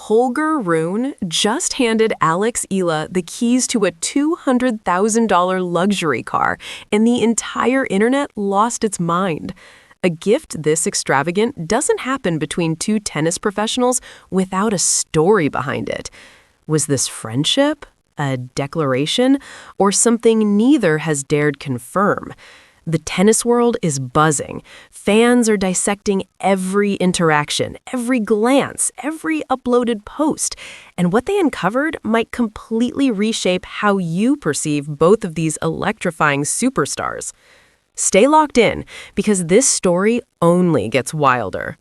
Holger Rune just handed Eala the keys to a $200,000 luxury car, and the entire internet lost its mind. A gift this extravagant doesn't happen between two tennis professionals without a story behind it. Was this friendship, a declaration, or something neither has dared confirm? The tennis world is buzzing. Fans are dissecting every interaction, every glance, every uploaded post. And what they uncovered might completely reshape how you perceive both of these electrifying superstars. Stay locked in, because this story only gets wilder.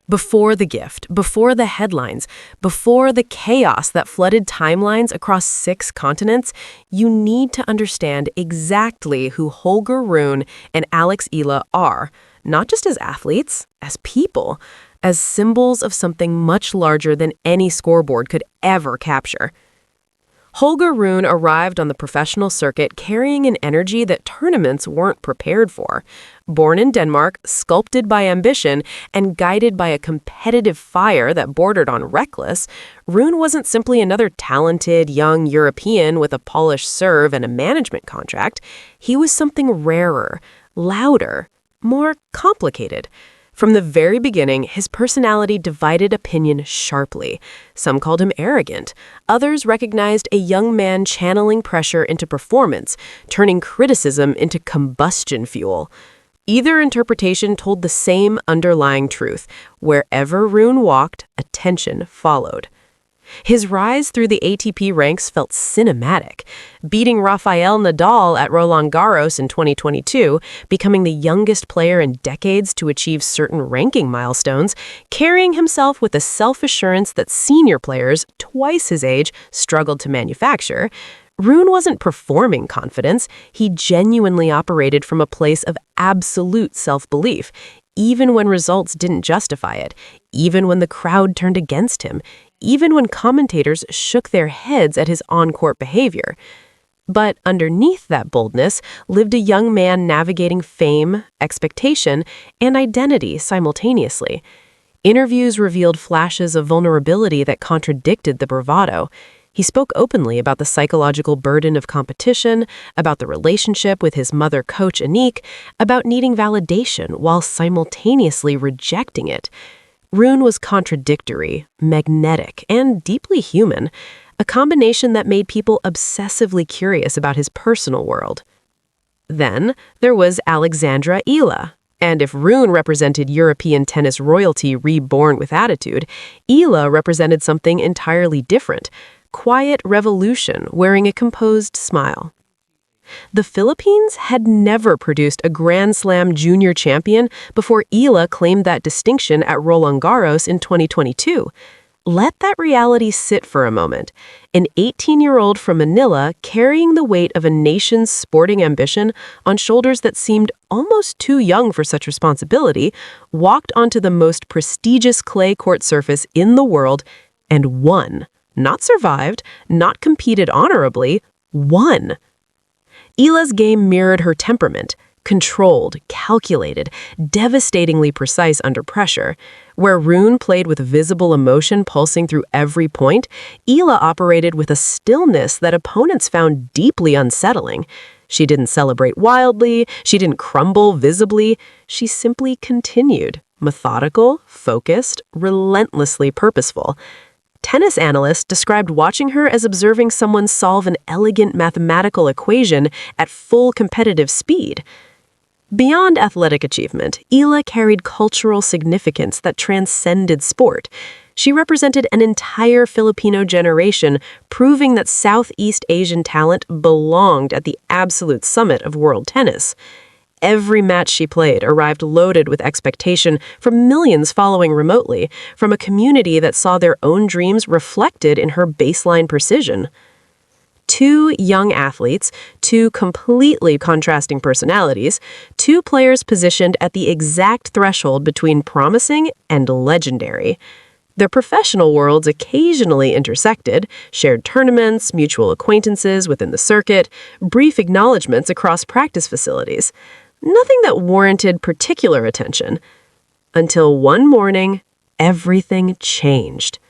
Before the gift, before the headlines, before the chaos that flooded timelines across 6 continents, you need to understand exactly who Holger Rune and Eala are, not just as athletes, as people, as symbols of something much larger than any scoreboard could ever capture. Holger Rune arrived on the professional circuit carrying an energy that tournaments weren't prepared for. Born in Denmark, sculpted by ambition, and guided by a competitive fire that bordered on reckless, Rune wasn't simply another talented, young European with a polished serve and a management contract. He was something rarer, louder, more complicated. From the very beginning, his personality divided opinion sharply. Some called him arrogant. Others recognized a young man channeling pressure into performance, turning criticism into combustion fuel. Either interpretation told the same underlying truth. Wherever Rune walked, attention followed. His rise through the ATP ranks felt cinematic, beating Rafael Nadal at Roland Garros in 2022, becoming the youngest player in decades to achieve certain ranking milestones, carrying himself with a self-assurance that senior players, twice his age, struggled to manufacture. Rune wasn't performing confidence. He genuinely operated from a place of absolute self-belief, even when results didn't justify it, even when the crowd turned against him, even when commentators shook their heads at his on-court behavior. But underneath that boldness lived a young man navigating fame, expectation, and identity simultaneously. Interviews revealed flashes of vulnerability that contradicted the bravado. He spoke openly about the psychological burden of competition, about the relationship with his mother coach Anique, about needing validation while simultaneously rejecting it. Rune was contradictory, magnetic, and deeply human, a combination that made people obsessively curious about his personal world. Then there was Eala. And if Rune represented European tennis royalty reborn with attitude, Eala represented something entirely different: quiet revolution wearing a composed smile. The Philippines had never produced a Grand Slam junior champion before Eala claimed that distinction at Roland Garros in 2022. Let that reality sit for a moment. An 18-year-old from Manila carrying the weight of a nation's sporting ambition on shoulders that seemed almost too young for such responsibility, walked onto the most prestigious clay court surface in the world and won. Not survived, not competed honorably, won. Eala's game mirrored her temperament, controlled, calculated, devastatingly precise under pressure. Where Rune played with visible emotion pulsing through every point, Eala operated with a stillness that opponents found deeply unsettling. She didn't celebrate wildly, she didn't crumble visibly, she simply continued, methodical, focused, relentlessly purposeful. Tennis analysts described watching her as observing someone solve an elegant mathematical equation at full competitive speed. Beyond athletic achievement, Eala carried cultural significance that transcended sport. She represented an entire Filipino generation, proving that Southeast Asian talent belonged at the absolute summit of world tennis. Every match she played arrived loaded with expectation from millions following remotely, from a community that saw their own dreams reflected in her baseline precision. Two young athletes, two completely contrasting personalities, two players positioned at the exact threshold between promising and legendary. Their professional worlds occasionally intersected, shared tournaments, mutual acquaintances within the circuit, brief acknowledgments across practice facilities. Nothing that warranted particular attention. Until one morning, everything changed.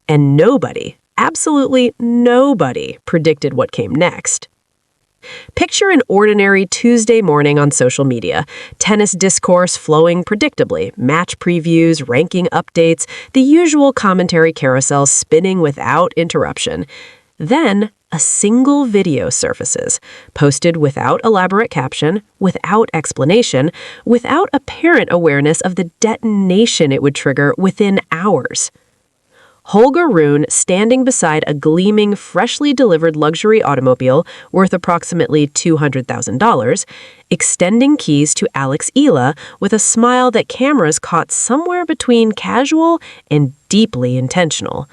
And nobody, absolutely nobody, predicted what came next. Picture an ordinary Tuesday morning on social media. Tennis discourse flowing predictably, match previews, ranking updates, the usual commentary carousel spinning without interruption. Then, a single video surfaces, posted without elaborate caption, without explanation, without apparent awareness of the detonation it would trigger within hours. Holger Rune standing beside a gleaming, freshly delivered luxury automobile worth approximately $200,000, extending keys to Eala with a smile that cameras caught somewhere between casual and deeply intentional.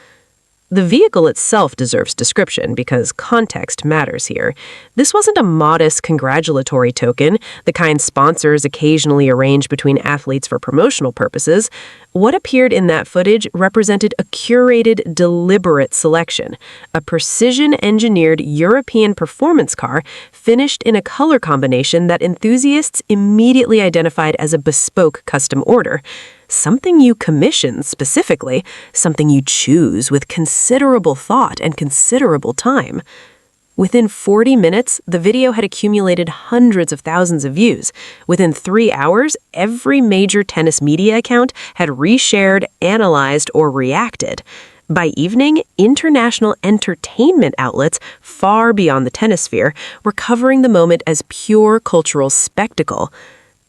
The vehicle itself deserves description because context matters here. This wasn't a modest congratulatory token, the kind sponsors occasionally arrange between athletes for promotional purposes. What appeared in that footage represented a curated, deliberate selection, a precision-engineered European performance car finished in a color combination that enthusiasts immediately identified as a bespoke custom order. Something you commission specifically, something you choose with considerable thought and considerable time. Within 40 minutes, the video had accumulated hundreds of thousands of views. Within 3 hours, every major tennis media account had reshared, analyzed, or reacted. By evening, international entertainment outlets far beyond the tennis sphere were covering the moment as pure cultural spectacle.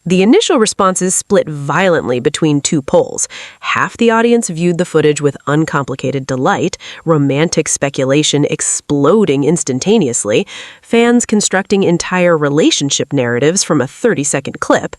The initial responses split violently between two poles. Half the audience viewed the footage with uncomplicated delight, romantic speculation exploding instantaneously, fans constructing entire relationship narratives from a 30-second clip.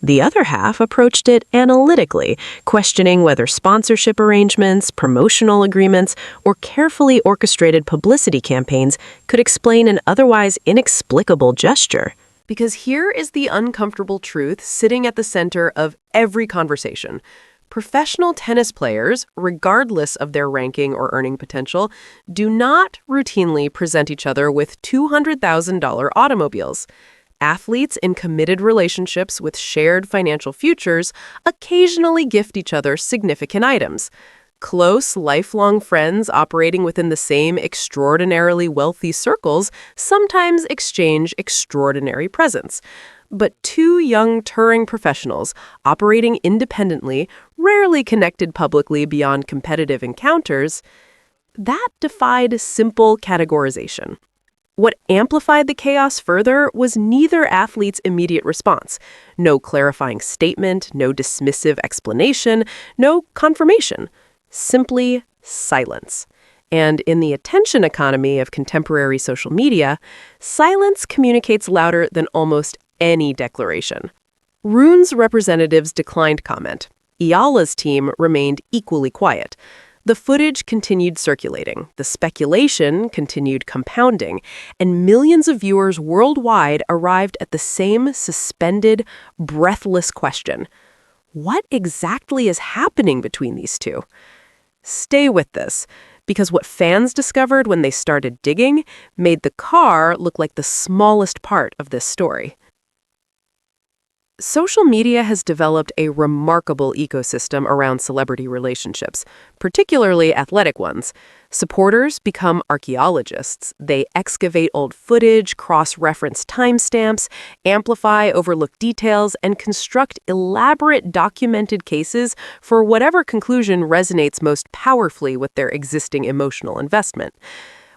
The other half approached it analytically, questioning whether sponsorship arrangements, promotional agreements, or carefully orchestrated publicity campaigns could explain an otherwise inexplicable gesture. Because here is the uncomfortable truth sitting at the center of every conversation. Professional tennis players, regardless of their ranking or earning potential, do not routinely present each other with $200,000 automobiles. Athletes in committed relationships with shared financial futures occasionally gift each other significant items. Close, lifelong friends operating within the same extraordinarily wealthy circles sometimes exchange extraordinary presents. But two young touring professionals operating independently, rarely connected publicly beyond competitive encounters, that defied simple categorization. What amplified the chaos further was neither athlete's immediate response. No clarifying statement, no dismissive explanation, no confirmation. Simply silence. And in the attention economy of contemporary social media, silence communicates louder than almost any declaration. Rune's representatives declined comment. Eala's team remained equally quiet. The footage continued circulating, the speculation continued compounding, and millions of viewers worldwide arrived at the same suspended, breathless question. What exactly is happening between these two? Stay with this, because what fans discovered when they started digging made the car look like the smallest part of this story. Social media has developed a remarkable ecosystem around celebrity relationships, particularly athletic ones. Supporters become archaeologists. They excavate old footage, cross-reference timestamps, amplify overlooked details, and construct elaborate documented cases for whatever conclusion resonates most powerfully with their existing emotional investment.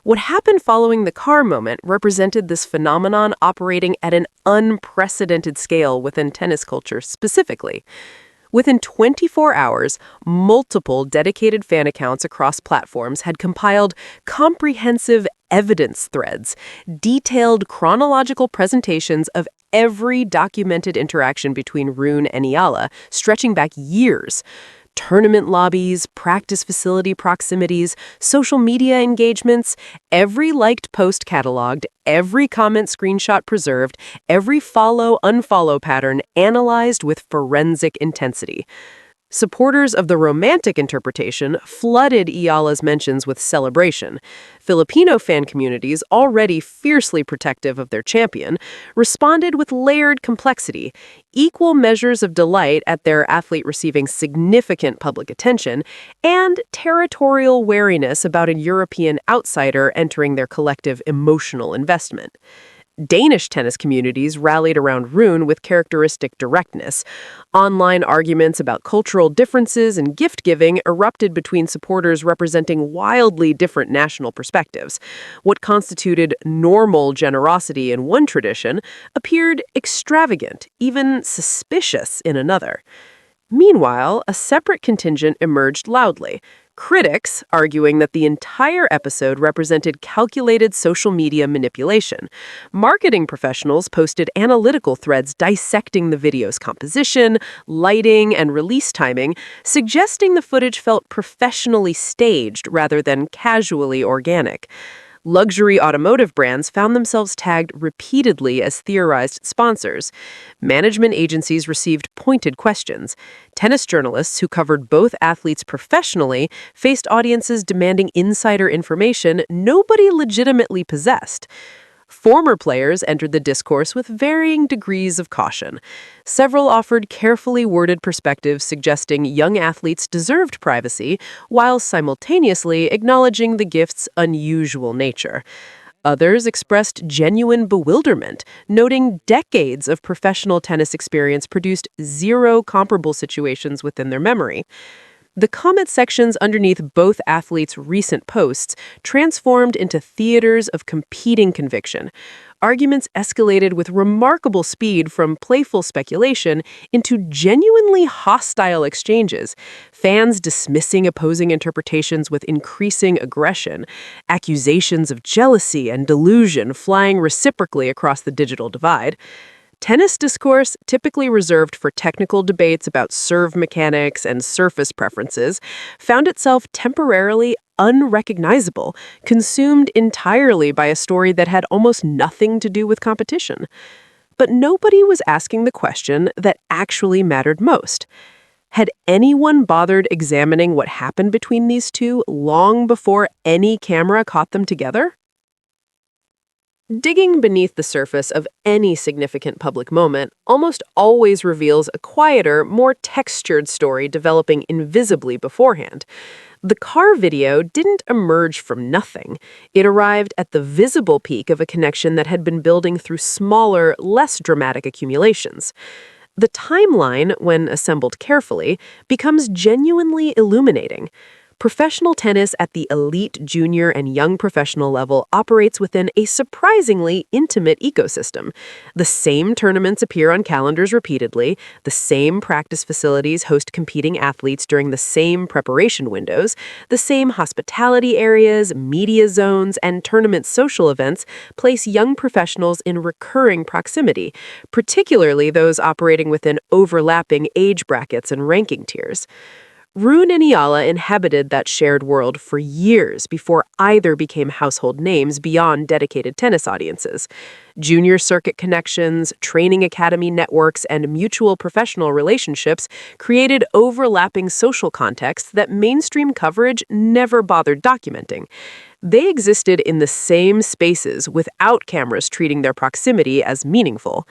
What happened following the car moment represented this phenomenon operating at an unprecedented scale within tennis culture specifically. Within 24 hours, multiple dedicated fan accounts across platforms had compiled comprehensive evidence threads, detailed chronological presentations of every documented interaction between Rune and Eala, stretching back years. Tournament lobbies, practice facility proximities, social media engagements, every liked post cataloged, every comment screenshot preserved, every follow-unfollow pattern analyzed with forensic intensity. Supporters of the romantic interpretation flooded Eala's mentions with celebration. Filipino fan communities, already fiercely protective of their champion, responded with layered complexity, equal measures of delight at their athlete receiving significant public attention, and territorial wariness about a European outsider entering their collective emotional investment. Danish tennis communities rallied around Rune with characteristic directness. Online arguments about cultural differences and gift-giving erupted between supporters representing wildly different national perspectives. What constituted normal generosity in one tradition appeared extravagant, even suspicious in another. Meanwhile, a separate contingent emerged loudly. Critics arguing that the entire episode represented calculated social media manipulation. Marketing professionals posted analytical threads dissecting the video's composition, lighting, and release timing, suggesting the footage felt professionally staged rather than casually organic. Luxury automotive brands found themselves tagged repeatedly as theorized sponsors. Management agencies received pointed questions. Tennis journalists who covered both athletes professionally faced audiences demanding insider information nobody legitimately possessed. Former players entered the discourse with varying degrees of caution. Several offered carefully worded perspectives suggesting young athletes deserved privacy, while simultaneously acknowledging the gift's unusual nature. Others expressed genuine bewilderment, noting decades of professional tennis experience produced zero comparable situations within their memory. The comment sections underneath both athletes' recent posts transformed into theaters of competing conviction. Arguments escalated with remarkable speed from playful speculation into genuinely hostile exchanges, fans dismissing opposing interpretations with increasing aggression, accusations of jealousy and delusion flying reciprocally across the digital divide. Tennis discourse, typically reserved for technical debates about serve mechanics and surface preferences, found itself temporarily unrecognizable, consumed entirely by a story that had almost nothing to do with competition. But nobody was asking the question that actually mattered most. Had anyone bothered examining what happened between these two long before any camera caught them together? Digging beneath the surface of any significant public moment almost always reveals a quieter, more textured story developing invisibly beforehand. The car video didn't emerge from nothing. It arrived at the visible peak of a connection that had been building through smaller, less dramatic accumulations. The timeline, when assembled carefully, becomes genuinely illuminating. Professional tennis at the elite junior and young professional level operates within a surprisingly intimate ecosystem. The same tournaments appear on calendars repeatedly, the same practice facilities host competing athletes during the same preparation windows, the same hospitality areas, media zones, and tournament social events place young professionals in recurring proximity, particularly those operating within overlapping age brackets and ranking tiers. Rune and Eala inhabited that shared world for years before either became household names beyond dedicated tennis audiences. Junior circuit connections, training academy networks, and mutual professional relationships created overlapping social contexts that mainstream coverage never bothered documenting. They existed in the same spaces without cameras treating their proximity as meaningful.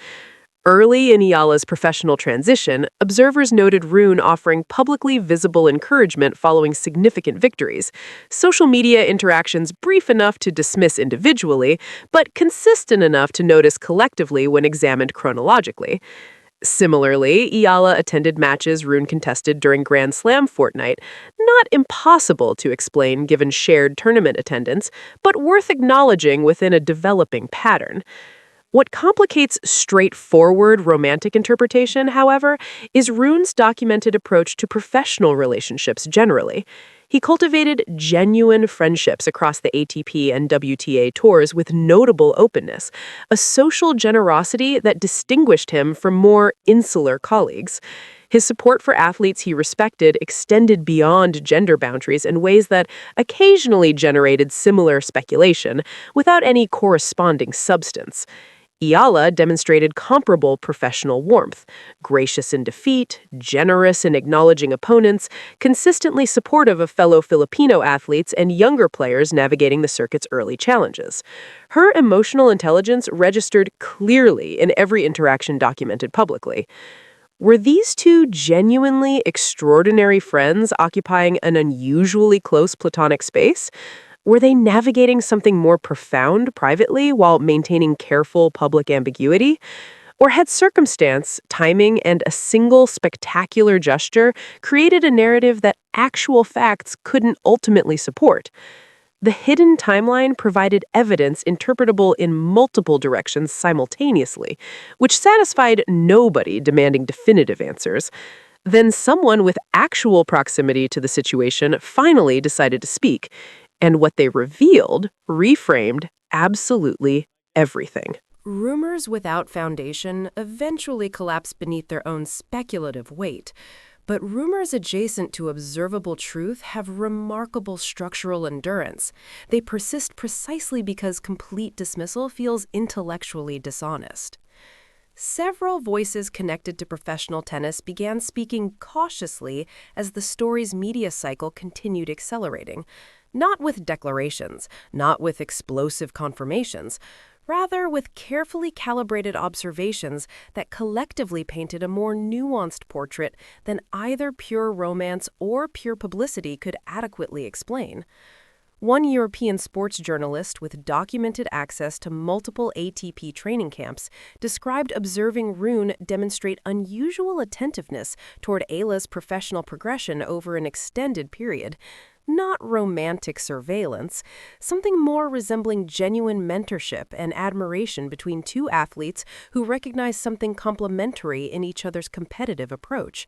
Early in Eala's professional transition, observers noted Rune offering publicly visible encouragement following significant victories. Social media interactions brief enough to dismiss individually, but consistent enough to notice collectively when examined chronologically. Similarly, Eala attended matches Rune contested during Grand Slam fortnight, not impossible to explain given shared tournament attendance, but worth acknowledging within a developing pattern. What complicates straightforward romantic interpretation, however, is Rune's documented approach to professional relationships generally. He cultivated genuine friendships across the ATP and WTA tours with notable openness, a social generosity that distinguished him from more insular colleagues. His support for athletes he respected extended beyond gender boundaries in ways that occasionally generated similar speculation, without any corresponding substance. Eala demonstrated comparable professional warmth, gracious in defeat, generous in acknowledging opponents, consistently supportive of fellow Filipino athletes and younger players navigating the circuit's early challenges. Her emotional intelligence registered clearly in every interaction documented publicly. Were these two genuinely extraordinary friends occupying an unusually close platonic space? Were they navigating something more profound privately while maintaining careful public ambiguity? Or had circumstance, timing, and a single spectacular gesture created a narrative that actual facts couldn't ultimately support? The hidden timeline provided evidence interpretable in multiple directions simultaneously, which satisfied nobody demanding definitive answers. Then someone with actual proximity to the situation finally decided to speak, and what they revealed reframed absolutely everything. Rumors without foundation eventually collapse beneath their own speculative weight. But rumors adjacent to observable truth have remarkable structural endurance. They persist precisely because complete dismissal feels intellectually dishonest. Several voices connected to professional tennis began speaking cautiously as the story's media cycle continued accelerating. Not with declarations, not with explosive confirmations, rather with carefully calibrated observations that collectively painted a more nuanced portrait than either pure romance or pure publicity could adequately explain. One European sports journalist with documented access to multiple ATP training camps described observing Rune demonstrate unusual attentiveness toward Eala's professional progression over an extended period. Not romantic surveillance, something more resembling genuine mentorship and admiration between two athletes who recognize something complementary in each other's competitive approach.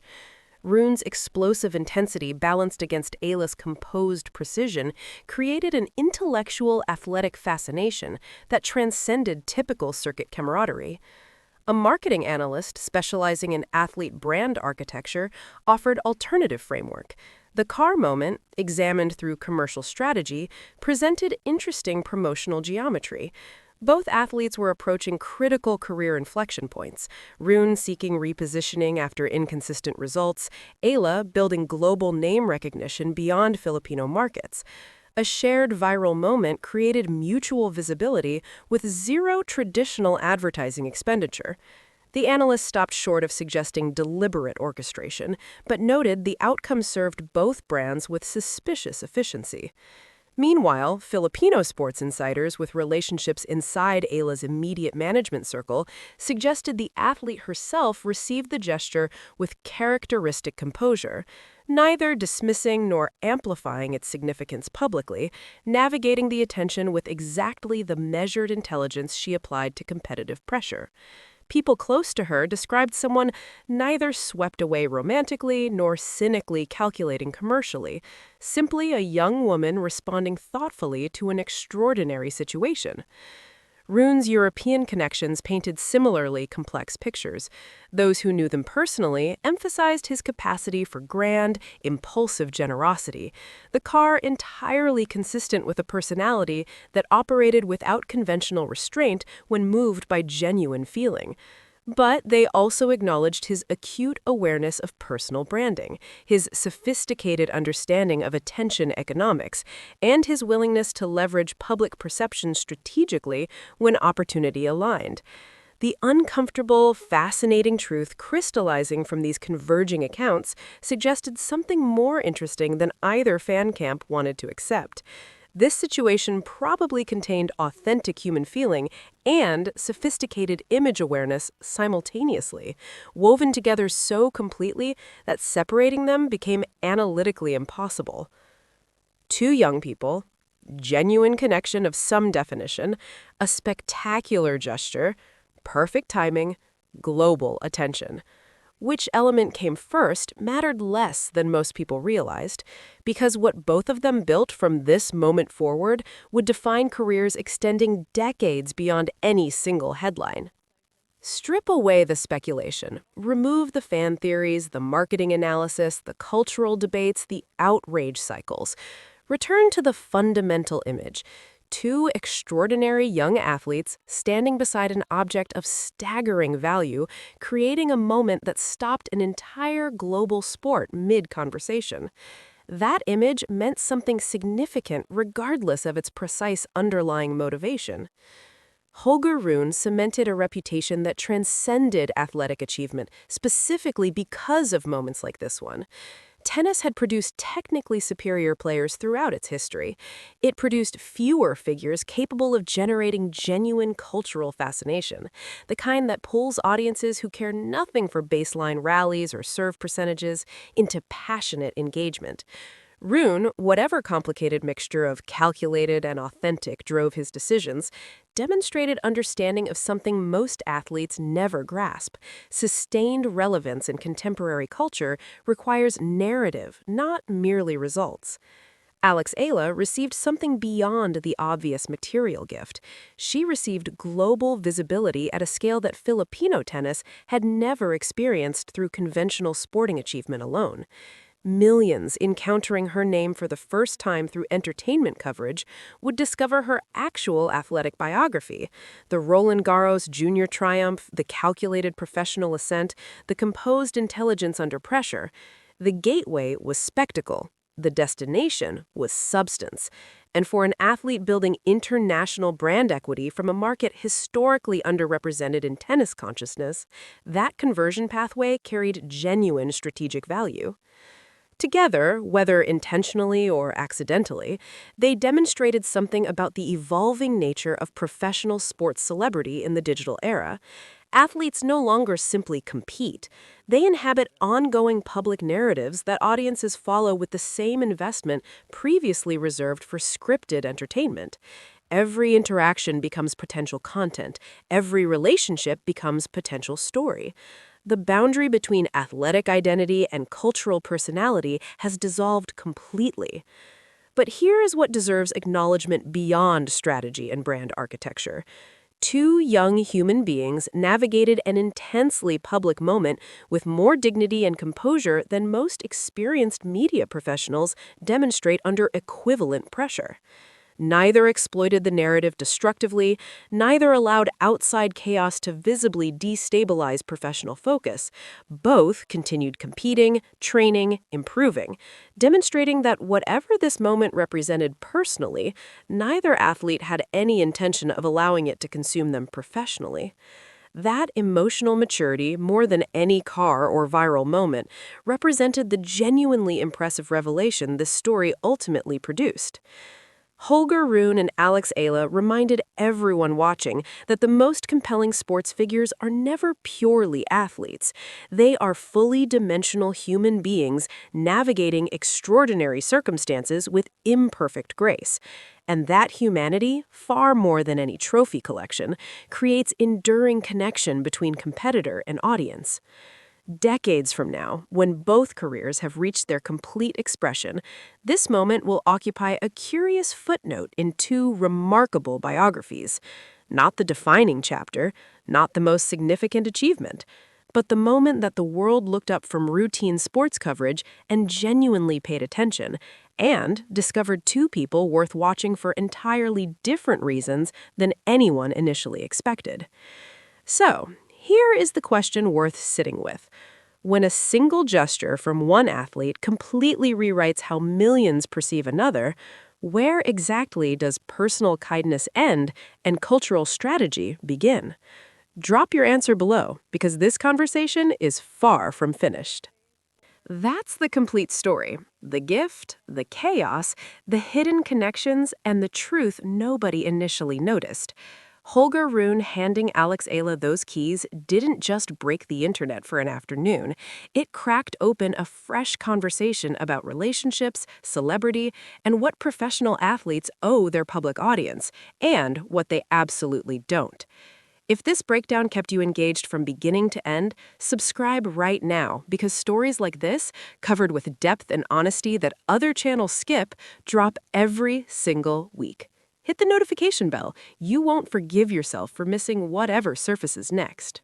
Rune's explosive intensity balanced against Eala's composed precision created an intellectual athletic fascination that transcended typical circuit camaraderie. A marketing analyst specializing in athlete brand architecture offered alternative framework. The car moment, examined through commercial strategy, presented interesting promotional geometry. Both athletes were approaching critical career inflection points, Rune seeking repositioning after inconsistent results, Eala building global name recognition beyond Filipino markets. A shared viral moment created mutual visibility with zero traditional advertising expenditure. The analyst stopped short of suggesting deliberate orchestration, but noted the outcome served both brands with suspicious efficiency. Meanwhile, Filipino sports insiders with relationships inside Eala's immediate management circle suggested the athlete herself received the gesture with characteristic composure, neither dismissing nor amplifying its significance publicly, navigating the attention with exactly the measured intelligence she applied to competitive pressure. People close to her described someone neither swept away romantically nor cynically calculating commercially, simply a young woman responding thoughtfully to an extraordinary situation. Rune's European connections painted similarly complex pictures. Those who knew them personally emphasized his capacity for grand, impulsive generosity, the car entirely consistent with a personality that operated without conventional restraint when moved by genuine feeling. But they also acknowledged his acute awareness of personal branding, his sophisticated understanding of attention economics, and his willingness to leverage public perception strategically when opportunity aligned. The uncomfortable, fascinating truth crystallizing from these converging accounts suggested something more interesting than either fan camp wanted to accept. This situation probably contained authentic human feeling and sophisticated image awareness simultaneously, woven together so completely that separating them became analytically impossible. Two young people, genuine connection of some definition, a spectacular gesture, perfect timing, global attention. Which element came first mattered less than most people realized, because what both of them built from this moment forward would define careers extending decades beyond any single headline. Strip away the speculation, remove the fan theories, the marketing analysis, the cultural debates, the outrage cycles. Return to the fundamental image. two extraordinary young athletes standing beside an object of staggering value, creating a moment that stopped an entire global sport mid-conversation. That image meant something significant regardless of its precise underlying motivation. Holger Rune cemented a reputation that transcended athletic achievement, specifically because of moments like this one. Tennis had produced technically superior players throughout its history. It produced fewer figures capable of generating genuine cultural fascination, the kind that pulls audiences who care nothing for baseline rallies or serve percentages into passionate engagement. Rune, whatever complicated mixture of calculated and authentic drove his decisions, demonstrated understanding of something most athletes never grasp. Sustained relevance in contemporary culture requires narrative, not merely results. Eala received something beyond the obvious material gift. She received global visibility at a scale that Filipino tennis had never experienced through conventional sporting achievement alone. Millions encountering her name for the first time through entertainment coverage would discover her actual athletic biography. The Roland Garros junior triumph, the calculated professional ascent, the composed intelligence under pressure. The gateway was spectacle. The destination was substance. And for an athlete building international brand equity from a market historically underrepresented in tennis consciousness, that conversion pathway carried genuine strategic value. Together, whether intentionally or accidentally, they demonstrated something about the evolving nature of professional sports celebrity in the digital era. Athletes no longer simply compete. They inhabit ongoing public narratives that audiences follow with the same investment previously reserved for scripted entertainment. Every interaction becomes potential content. Every relationship becomes potential story. The boundary between athletic identity and cultural personality has dissolved completely. But here is what deserves acknowledgement beyond strategy and brand architecture. Two young human beings navigated an intensely public moment with more dignity and composure than most experienced media professionals demonstrate under equivalent pressure. Neither exploited the narrative destructively, neither allowed outside chaos to visibly destabilize professional focus. Both continued competing, training, improving, demonstrating that whatever this moment represented personally, neither athlete had any intention of allowing it to consume them professionally. That emotional maturity, more than any car or viral moment, represented the genuinely impressive revelation this story ultimately produced. Holger Rune and Eala reminded everyone watching that the most compelling sports figures are never purely athletes. They are fully dimensional human beings navigating extraordinary circumstances with imperfect grace. And that humanity, far more than any trophy collection, creates enduring connection between competitor and audience. Decades from now, when both careers have reached their complete expression, this moment will occupy a curious footnote in two remarkable biographies. Not the defining chapter, not the most significant achievement, but the moment that the world looked up from routine sports coverage and genuinely paid attention, and discovered two people worth watching for entirely different reasons than anyone initially expected. So, here is the question worth sitting with. When a single gesture from one athlete completely rewrites how millions perceive another, where exactly does personal kindness end and cultural strategy begin? Drop your answer below, because this conversation is far from finished. That's the complete story. The gift, the chaos, the hidden connections, and the truth nobody initially noticed. Holger Rune handing Eala those keys didn't just break the internet for an afternoon. It cracked open a fresh conversation about relationships, celebrity, and what professional athletes owe their public audience, and what they absolutely don't. If this breakdown kept you engaged from beginning to end, subscribe right now, because stories like this, covered with depth and honesty that other channels skip, drop every single week. Hit the notification bell. You won't forgive yourself for missing whatever surfaces next.